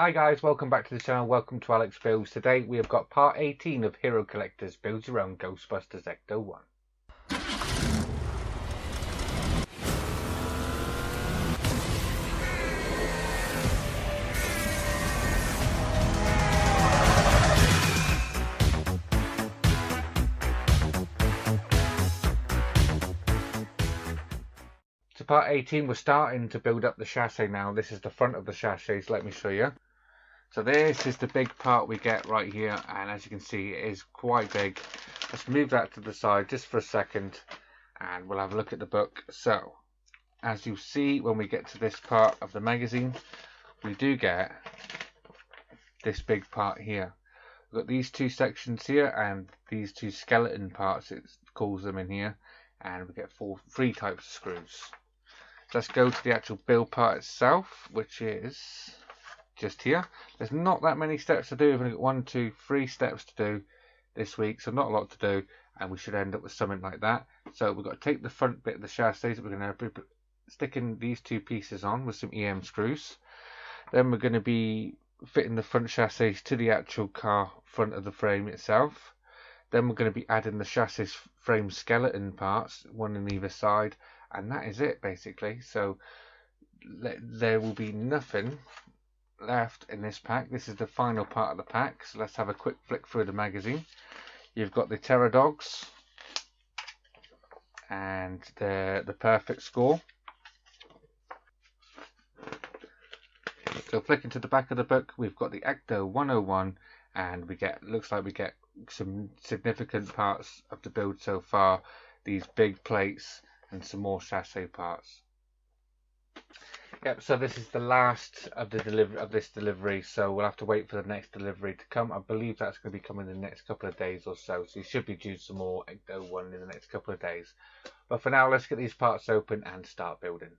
Hi guys, welcome back to the channel, welcome to Alex Builds. Today we have got part 18 of Hero Collector's Build Your Own Ghostbusters Ecto1. So part 18, we're starting to build up the chassis now. This is the front of the chassis, let me show you. So this is the big part we get right here, and as you can see it is quite big. Let's move that to the side just for a second and we'll have a look at the book. So as you see, when we get to this part of the magazine, we do get this big part here. We've got these two sections here and these two skeleton parts, it calls them in here, and we get three types of screws. Let's go to the actual build part itself, which is just here. There's not that many steps to do. We've only got 1, 2, 3 steps to do this week, so not a lot to do, and we should end up with something like that. So we've got to take the front bit of the chassis. We're going to be sticking these two pieces on with some EM screws. Then we're going to be fitting the front chassis to the actual car front of the frame itself. Then we're going to be adding the chassis frame skeleton parts, one on either side, and that is it basically. So there will be nothing left in this pack. This is the final part of the pack, so let's have a quick flick through the magazine. You've got the Terror Dogs and the perfect score. So flicking to the back of the book, we've got the Ecto1, and looks like we get some significant parts of the build so far, these big plates and some more chassis parts. Yep, so this is the last of this delivery, so we'll have to wait for the next delivery to come. I believe that's going to be coming in the next couple of days or so, so you should be due some more Ecto1 in the next couple of days. But for now, let's get these parts open and start building.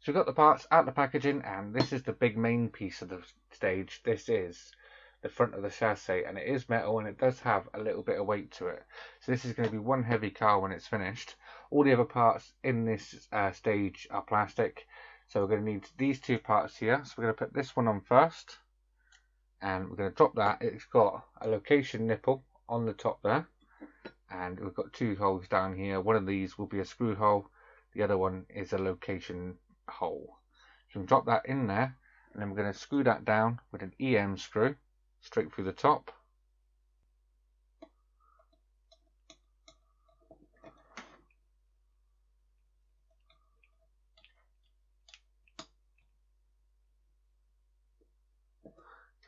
So we've got the parts out of the packaging, and this is the big main piece of the stage. This is the front of the chassis, and it is metal and it does have a little bit of weight to it. So this is going to be one heavy car when it's finished. All the other parts in this stage are plastic. So we're going to need these two parts here. So we're going to put this one on first, and we're going to drop that. It's got a location nipple on the top there, and we've got two holes down here. One of these will be a screw hole, the other one is a location hole. So we can drop that in there, and then we're going to screw that down with an EM screw straight through the top.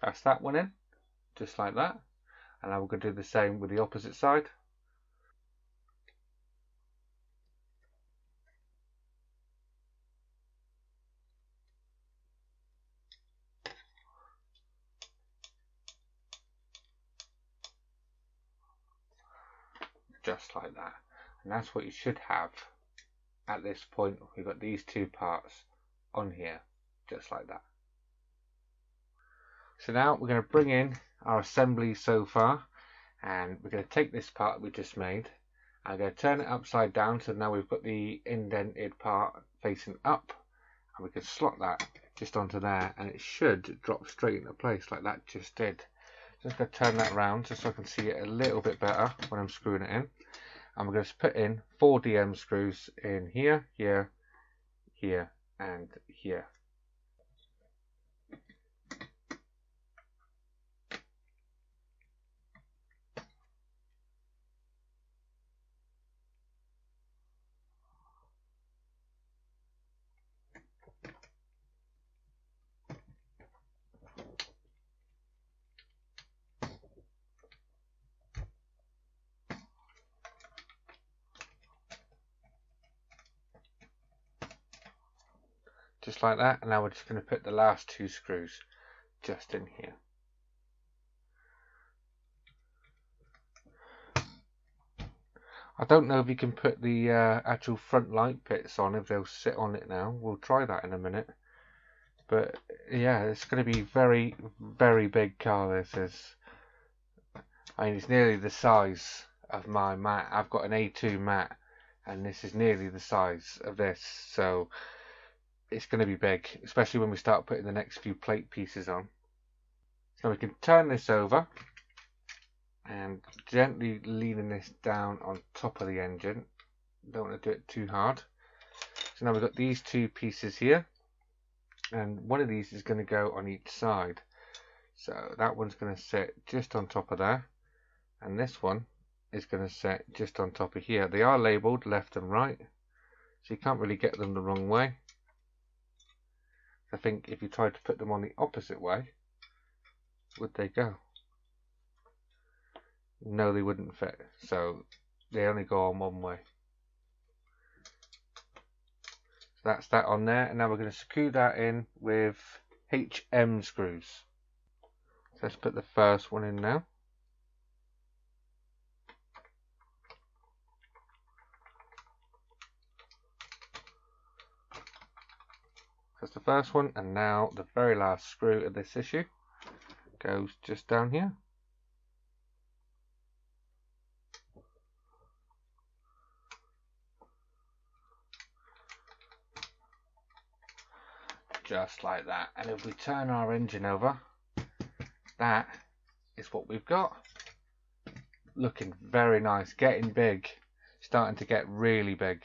Cast that one in, just like that. And now we're going to do the same with the opposite side. Just like that. And that's what you should have at this point. We've got these two parts on here, just like that. So now we're going to bring in our assembly so far, and we're going to take this part we just made. I'm going to turn it upside down, so now we've got the indented part facing up, and we can slot that just onto there, and it should drop straight into place like that just did. Just going to turn that around just so I can see it a little bit better when I'm screwing it in. And we're going to put in 4 DM screws in here, here, here, and here. Just like that, and now we're just going to put the last 2 screws just in here. I don't know if you can put the actual front light bits on, if they'll sit on it now. We'll try that in a minute. But yeah, it's going to be very, very big car, this is. I mean, it's nearly the size of my mat. I've got an A2 mat, and this is nearly the size of this. So it's going to be big, especially when we start putting the next few plate pieces on. So we can turn this over and gently leaning this down on top of the engine. Don't want to do it too hard. So now we've got these two pieces here, and one of these is going to go on each side. So that one's going to sit just on top of there, and this one is going to sit just on top of here. They are labelled left and right, so you can't really get them the wrong way. I think if you tried to put them on the opposite way, would they go? No, they wouldn't fit, so they only go on one way. So that's that on there, and now we're going to screw that in with HM screws. So let's put the first one in now. That's the first one, and now the very last screw of this issue goes just down here. Just like that. And if we turn our engine over, that is what we've got. Looking very nice, getting big, starting to get really big.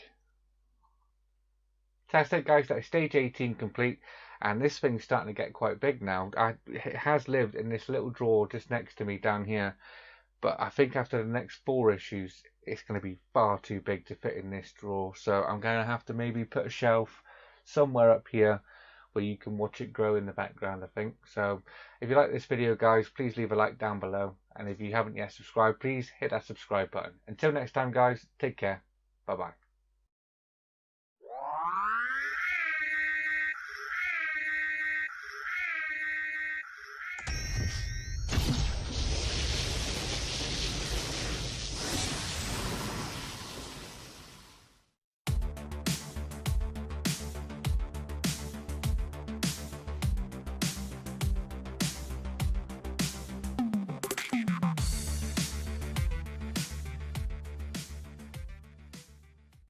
Fantastic, guys, that is stage 18 complete, and this thing's starting to get quite big now. It has lived in this little drawer just next to me down here, but I think after the next 4 issues it's going to be far too big to fit in this drawer, so I'm going to have to maybe put a shelf somewhere up here where you can watch it grow in the background, I think. So if you like this video, guys, please leave a like down below, and if you haven't yet subscribed, please hit that subscribe button. Until next time, guys, take care. Bye bye.